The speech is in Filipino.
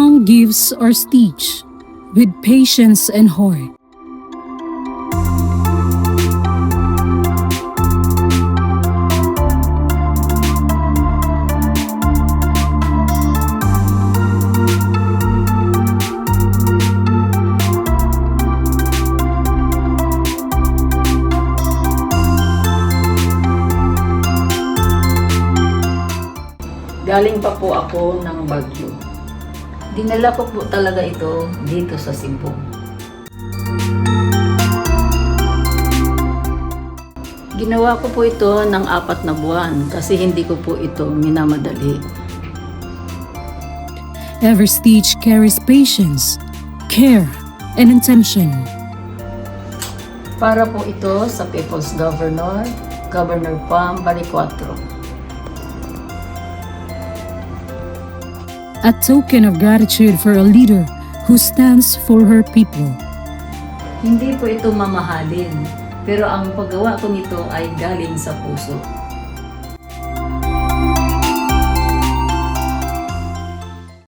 Long gives are stitched with patience and heart. Galing pa po ako ng Baguio. Dinala ko po talaga ito dito sa Cebu. Ginawa ko po ito ng 4 na buwan kasi hindi ko po ito minamadali. Every stitch carries patience, care, and intention. Para po ito sa People's Governor, Governor Pam Balicuatro. A token of gratitude for a leader who stands for her people. Hindi po ito mamahalin, pero ang paggawa ko nito ay galing sa puso.